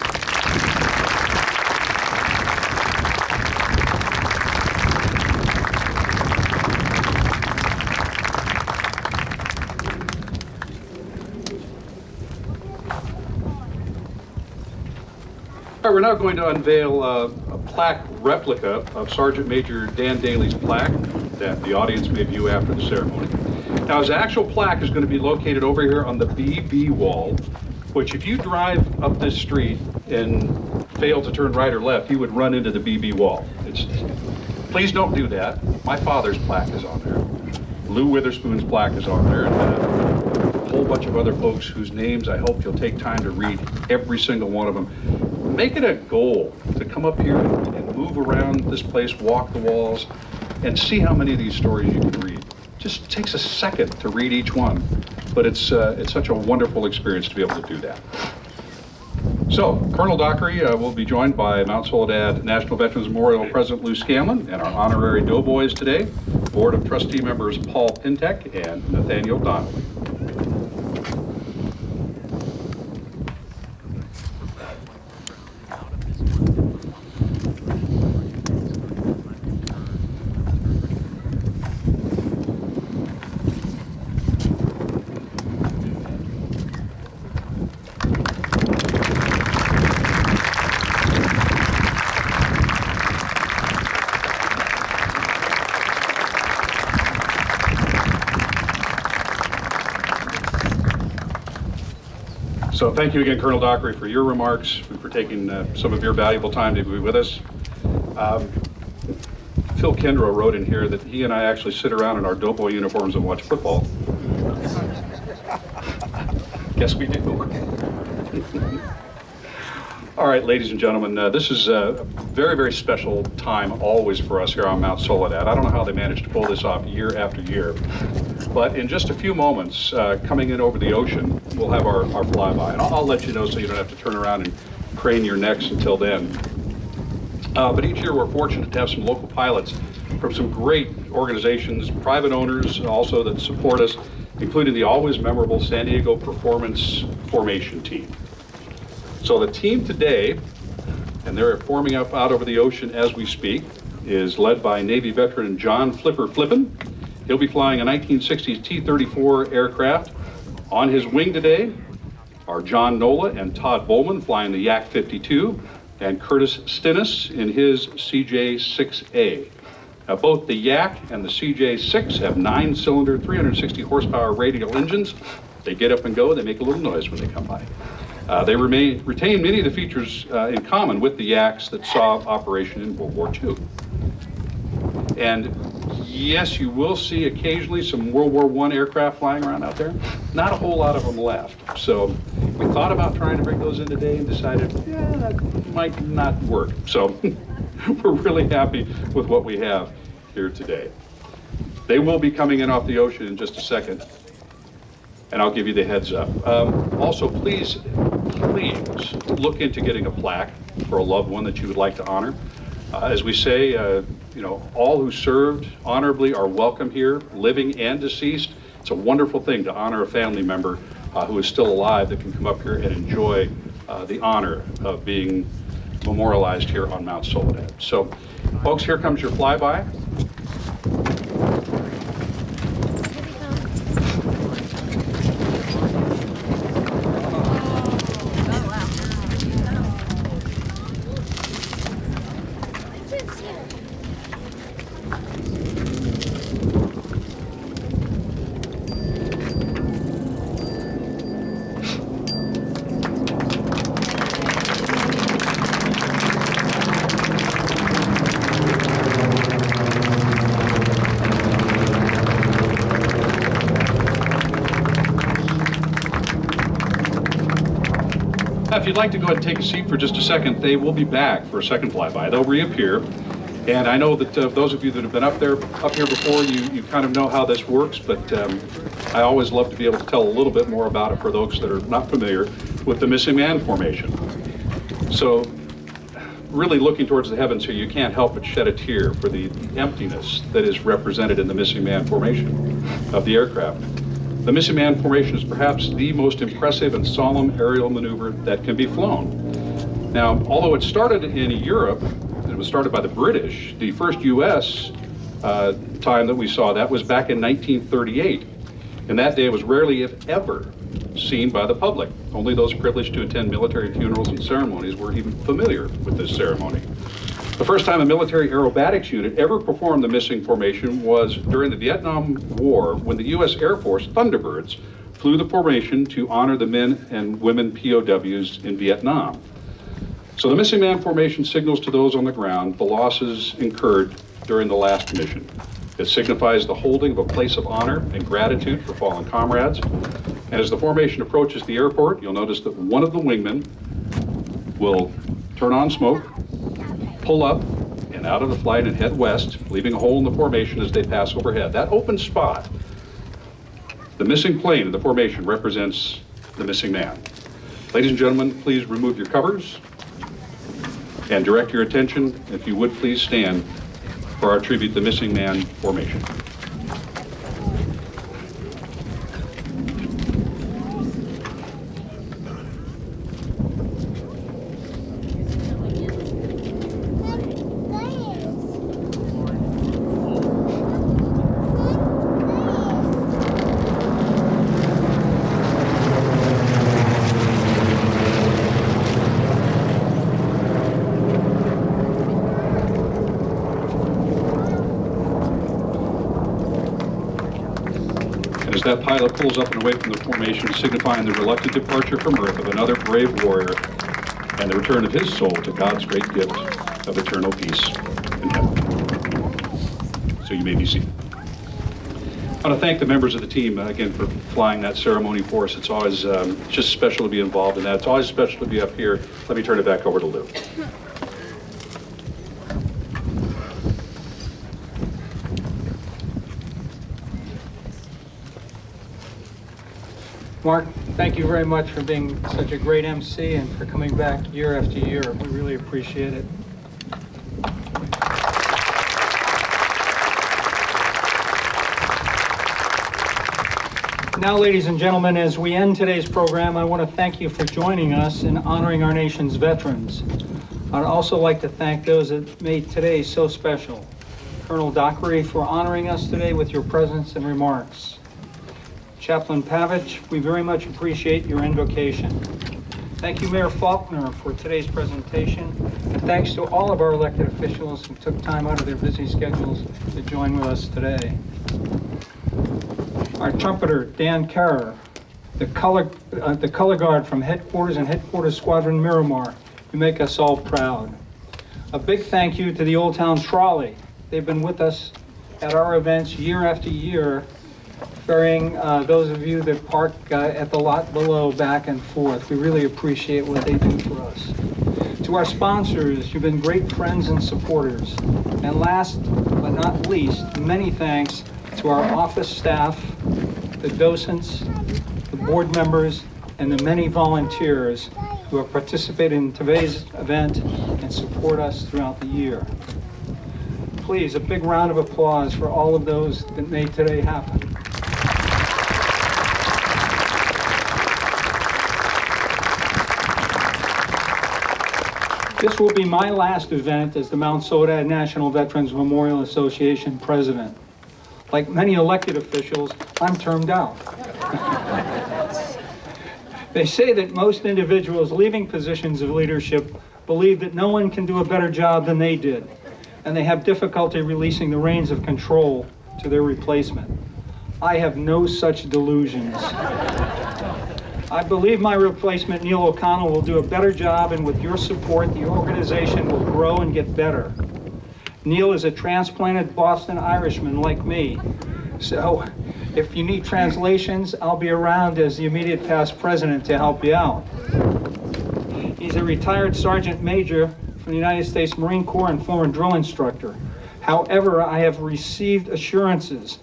Speaker 6: All right, we're now going to unveil a plaque replica of Sergeant Major Dan Daly's plaque that the audience may view after the ceremony. Now, his actual plaque is going to be located over here on the BB wall, which if you drive up this street and fail to turn right or left, you would run into the BB wall. Please don't do that. My father's plaque is on there. Lou Witherspoon's plaque is on there, and a whole bunch of other folks whose names I hope you'll take time to read every single one of them. Make it a goal to come up here and move around this place, walk the walls, and see how many of these stories you can read. Just takes a second to read each one, but it's such a wonderful experience to be able to do that. So, Colonel Dockery will be joined by Mount Soledad National Veterans Memorial President Lou Scanlon and our honorary doughboys today, Board of Trustee members Paul Pintek and Nathaniel Donnelly. So thank you again, Colonel Dockery, for your remarks, for taking some of your valuable time to be with us. Phil Kendrow wrote in here that he and I actually sit around in our doughboy uniforms and watch football. Guess we do. All right, ladies and gentlemen, this is a very, very special time always for us here on Mount Soledad. I don't know how they managed to pull this off year after year. But in just a few moments, coming in over the ocean, we'll have our flyby. And I'll let you know so you don't have to turn around and crane your necks until then. But each year we're fortunate to have some local pilots from some great organizations, private owners also that support us, including the always memorable San Diego Performance Formation Team. So the team today, and they're forming up out over the ocean as we speak, is led by Navy veteran John Flipper Flippin. He'll be flying a 1960s T-34 aircraft. On his wing today are John Nola and Todd Bowman flying the Yak-52, and Curtis Stinnes in his CJ-6A. Now, both the Yak and the CJ-6 have 9-cylinder, 360 horsepower radial engines. They get up and go, they make a little noise when they come by. They retain many of the features in common with the yaks that saw operation in World War II. And yes, you will see occasionally some World War I aircraft flying around out there. Not a whole lot of them left. So we thought about trying to bring those in today and decided, yeah, that might not work. So we're really happy with what we have here today. They will be coming in off the ocean in just a second, and I'll give you the heads up. Also, please look into getting a plaque for a loved one that you would like to honor. As we say, all who served honorably are welcome here, living and deceased. It's a wonderful thing to honor a family member who is still alive that can come up here and enjoy the honor of being memorialized here on Mount Soledad. So, folks, here comes your flyby. If you'd like to go ahead and take a seat for just a second, they will be back for a second flyby. They'll reappear. And I know that those of you that have been up here before, you kind of know how this works, but I always love to be able to tell a little bit more about it for those that are not familiar with the Missing Man Formation. So really looking towards the heavens here, you can't help but shed a tear for the emptiness that is represented in the Missing Man Formation of the aircraft. The Missing Man Formation is perhaps the most impressive and solemn aerial maneuver that can be flown. Now, although it started in Europe, it was started by the British, the first U.S. Time that we saw that was back in 1938. And that day was rarely, if ever, seen by the public. Only those privileged to attend military funerals and ceremonies were even familiar with this ceremony. The first time a military aerobatics unit ever performed the missing formation was during the Vietnam War, when the U.S. Air Force Thunderbirds flew the formation to honor the men and women POWs in Vietnam. So the Missing Man Formation signals to those on the ground the losses incurred during the last mission. It signifies the holding of a place of honor and gratitude for fallen comrades. And as the formation approaches the airport, you'll notice that one of the wingmen will turn on smoke, pull up and out of the flight and head west, leaving a hole in the formation as they pass overhead. That open spot, the missing plane in the formation, represents the missing man. Ladies and gentlemen, please remove your covers and direct your attention, if you would please stand for our tribute to the Missing Man Formation. As that pilot pulls up and away from the formation, signifying the reluctant departure from Earth of another brave warrior and the return of his soul to God's great gift of eternal peace in heaven. So you may be seated. I want to thank the members of the team again for flying that ceremony for us. It's always just special to be involved in that. It's always special to be up here. Let me turn it back over to Lou.
Speaker 7: Mark, thank you very much for being such a great MC and for coming back year after year. We really appreciate it. Now, ladies and gentlemen, as we end today's program, I want to thank you for joining us in honoring our nation's veterans. I'd also like to thank those that made today so special. Colonel Dockery, for honoring us today with your presence and remarks. Chaplain Pavich, we very much appreciate your invocation. Thank you, Mayor Faulkner, for today's presentation. And thanks to all of our elected officials who took time out of their busy schedules to join with us today. Our trumpeter, Dan Kerr, the color guard from headquarters and headquarters squadron Miramar. You make us all proud. A big thank you to the Old Town Trolley. They've been with us at our events year after year, ferrying those of you that park at the lot below back and forth. We really appreciate what they do for us. To our sponsors, you've been great friends and supporters. And last but not least, many thanks to our office staff, the docents, the board members, and the many volunteers who have participated in today's event and support us throughout the year. Please, a big round of applause for all of those that made today happen. This will be my last event as the Mount Soledad National Veterans Memorial Association president. Like many elected officials, I'm termed out. They say that most individuals leaving positions of leadership believe that no one can do a better job than they did, and they have difficulty releasing the reins of control to their replacement. I have no such delusions. I believe my replacement, Neil O'Connell, will do a better job, and with your support, the organization will grow and get better. Neil is a transplanted Boston Irishman like me, so if you need translations, I'll be around as the immediate past president to help you out. He's a retired sergeant major from the United States Marine Corps and former drill instructor. However, I have received assurances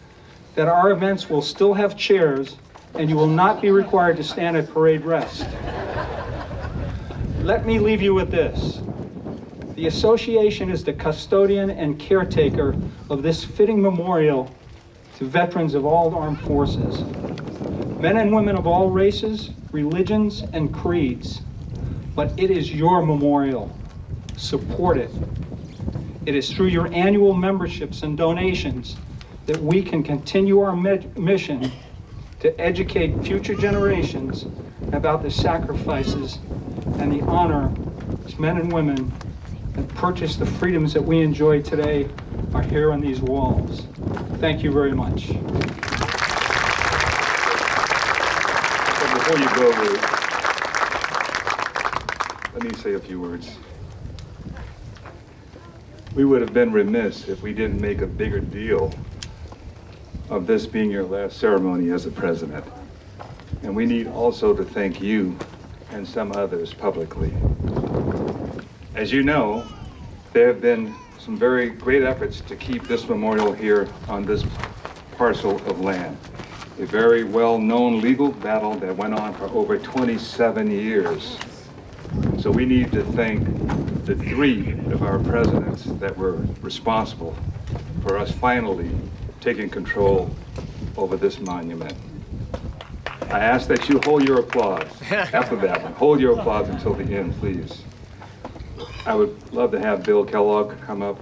Speaker 7: that our events will still have chairs and you will not be required to stand at parade rest. Let me leave you with this. The association is the custodian and caretaker of this fitting memorial to veterans of all armed forces, men and women of all races, religions, and creeds. But it is your memorial. Support it. It is through your annual memberships and donations that we can continue our mission to educate future generations about the sacrifices and the honor as men and women that purchase the freedoms that we enjoy today are here on these walls. Thank you very much.
Speaker 1: So before you go, Ruth, let me say a few words. We would have been remiss if we didn't make a bigger deal of this being your last ceremony as a president. And we need also to thank you and some others publicly. As you know, there have been some very great efforts to keep this memorial here on this parcel of land. A very well-known legal battle that went on for over 27 years. So we need to thank the 3 of our presidents that were responsible for us finally taking control over this monument. I ask that you hold your applause after that one. Hold your applause until the end, please. I would love to have Bill Kellogg come up.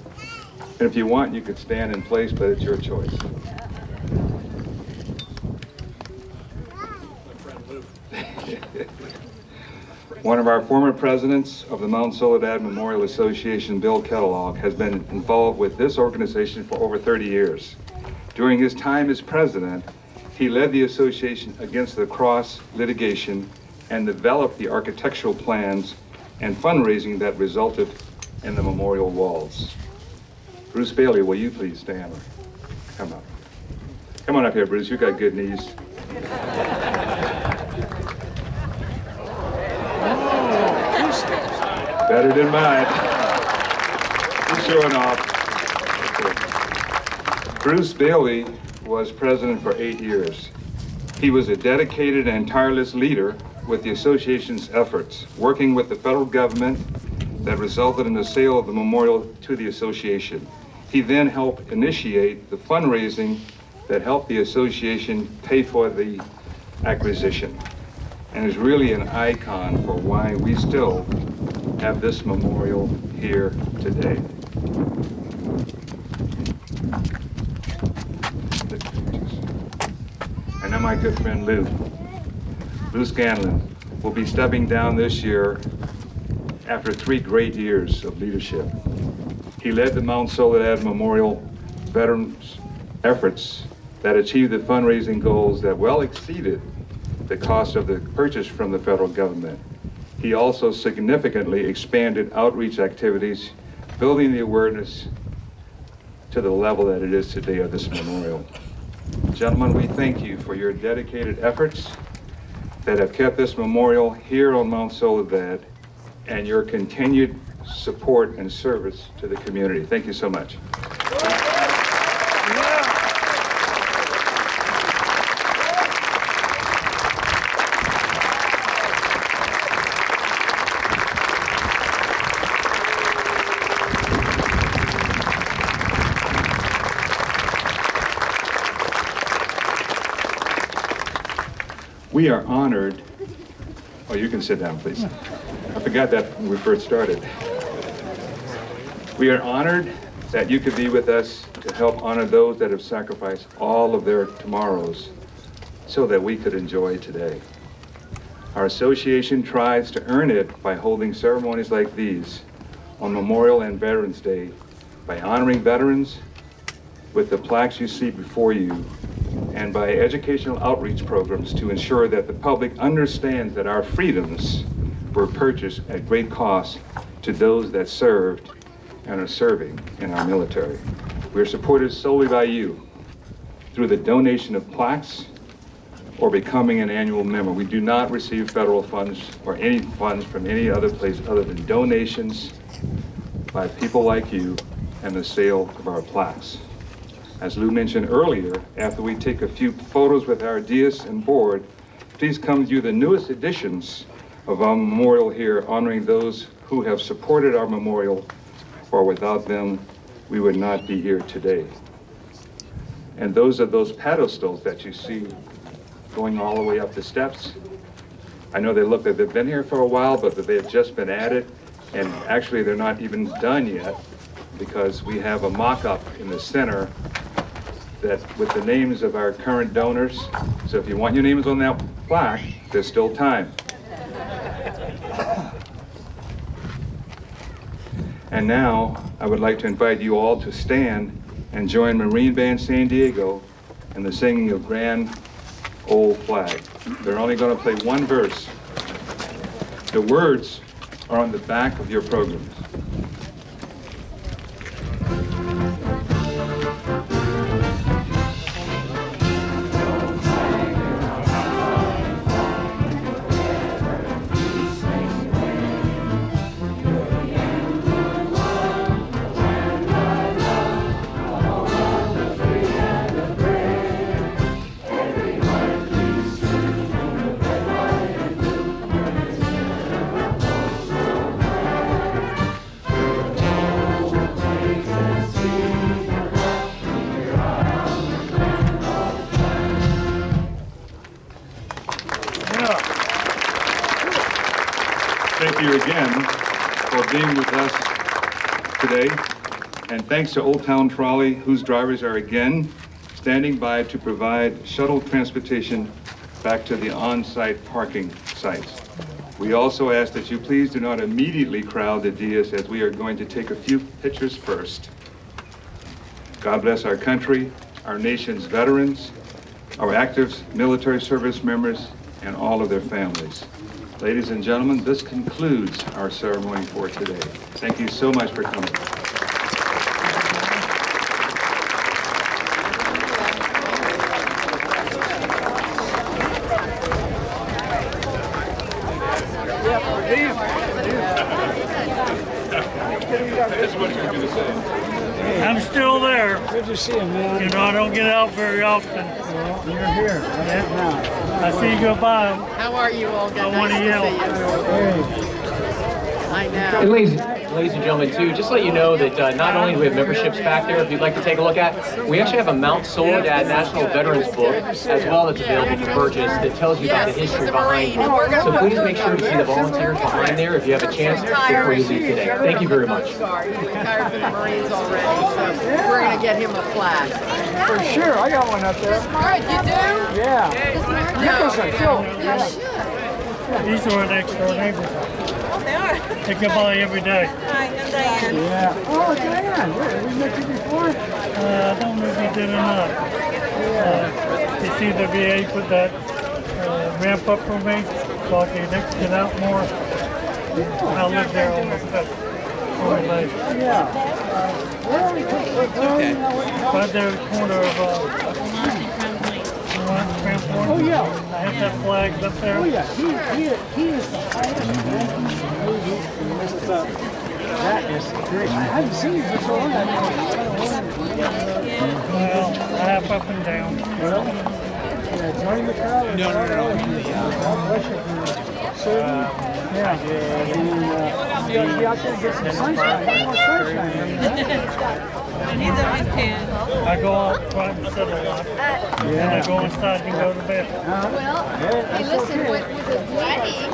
Speaker 1: And if you want, you could stand in place, but it's your choice. One of our former presidents of the Mount Soledad Memorial Association, Bill Kellogg, has been involved with this organization for over 30 years. During his time as president, he led the association against the Cross litigation and developed the architectural plans and fundraising that resulted in the memorial walls. Bruce Bailey, will you please stand? Come up. Come on up here, Bruce. You got good knees. Better than mine. He's showing off. Bruce Bailey was president for 8 years. He was a dedicated and tireless leader with the association's efforts, working with the federal government that resulted in the sale of the memorial to the association. He then helped initiate the fundraising that helped the association pay for the acquisition, and is really an icon for why we still have this memorial here today. And now my good friend Lou Scanlon, will be stepping down this year after 3 great years of leadership. He led the Mount Soledad Memorial Veterans efforts that achieved the fundraising goals that well exceeded the cost of the purchase from the federal government. He also significantly expanded outreach activities, building the awareness to the level that it is today of this memorial. Gentlemen, we thank you for your dedicated efforts that have kept this memorial here on Mount Soledad and your continued support and service to the community. Thank you so much. We are honored. Oh, you can sit down, please. I forgot that when we first started. We are honored that you could be with us to help honor those that have sacrificed all of their tomorrows so that we could enjoy today. Our association tries to earn it by holding ceremonies like these on Memorial and Veterans Day by honoring veterans with the plaques you see before you, and by educational outreach programs to ensure that the public understands that our freedoms were purchased at great cost to those that served and are serving in our military. We are supported solely by you through the donation of plaques or becoming an annual member. We do not receive federal funds or any funds from any other place other than donations by people like you and the sale of our plaques. As Lou mentioned earlier, after we take a few photos with our dais and board, please come view the newest editions of our memorial here, honoring those who have supported our memorial, for without them, we would not be here today. And those are those pedestals that you see going all the way up the steps. I know they look like they've been here for a while, but that they've just been added, and actually they're not even done yet, because we have a mock-up in the center that with the names of our current donors. So if you want your names on that plaque, there's still time. And now I would like to invite you all to stand and join Marine Band San Diego in the singing of Grand Old Flag. They're only going to play one verse. The words are on the back of your programs. Thank you again for being with us today. And thanks to Old Town Trolley, whose drivers are again standing by to provide shuttle transportation back to the on-site parking sites. We also ask that you please do not immediately crowd the dais, as we are going to take a few pictures first. God bless our country, our nation's veterans, our active military service members, and all of their families. Ladies and gentlemen, this concludes our ceremony for today. Thank you so much for coming.
Speaker 9: I'm still there.
Speaker 10: Good to see you, man.
Speaker 9: You know, I don't get out very often.
Speaker 10: Well, you're here.
Speaker 9: I see you go by.
Speaker 11: How are you all? Good.
Speaker 9: I want to yell.
Speaker 11: I know.
Speaker 12: And ladies and gentlemen, too, just to let you know that not only do we have memberships back there, if you'd like to take a look at, we actually have a Mount Soledad National Veterans book as well that's available to purchase that tells you about the history behind it. So please make sure to see the volunteers behind there if you have a chance before you leave today. Thank you very much.
Speaker 11: He's retired from the Marines already, so we're going to get him a plaque.
Speaker 10: For sure. I got one up there.
Speaker 11: Smart, you do?
Speaker 10: Yeah.
Speaker 9: These are next door neighbors.
Speaker 11: Oh, they are.
Speaker 9: They come by every day.
Speaker 11: Hi, I'm Diane.
Speaker 10: Yeah. Oh, Diane. Yeah, we met you before.
Speaker 9: I don't know if you did or not. You see the VA put that ramp up for me so I can get out more. I live there on the fifth. Right there at the corner of Cramp.
Speaker 10: Oh yeah.
Speaker 9: I have that flag up there.
Speaker 10: Oh yeah. He is the highest. That is great. I haven't seen you for so long.
Speaker 9: Well, I have up and down.
Speaker 10: Yeah, join the crowd. No. God bless you. Sir, yeah. And you gotta be out there and get some sunshine. Get more sunshine.
Speaker 5: And he's always tan.
Speaker 9: I go out try and sit a lot. And I go inside and go to bed.
Speaker 11: Hey, listen, with the wedding.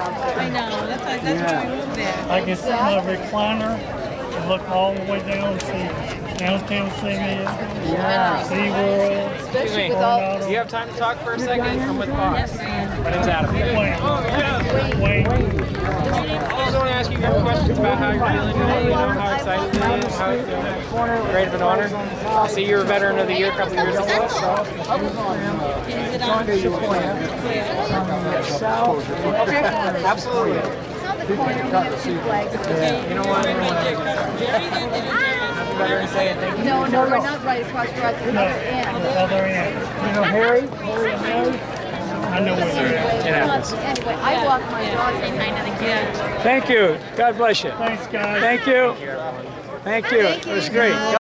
Speaker 5: I know, that's why we moved there.
Speaker 9: I can sit in my recliner and look all the way down and see downtown Simi, SeaWorld.
Speaker 11: Especially with all.
Speaker 12: Do you have time to talk for a second? I'm with Fox. My name's Adam.
Speaker 9: Wayne.
Speaker 12: I just want to ask you a couple questions about how you're feeling today, you know, how excited it is, how it's great of an honor. I see you're a veteran of the year a couple years ago. Okay, absolutely. You know what? Happy Veterans Day and thank you.
Speaker 11: No, we're not right across the other end.
Speaker 9: Other end.
Speaker 10: You know Harry and Mary?
Speaker 9: I know where they're at.
Speaker 12: It happens.
Speaker 11: Anyway, I walk my dog behind the kids.
Speaker 10: Thank you. God bless you.
Speaker 9: Thanks, guys.
Speaker 10: Thank you. Thank you. It was great.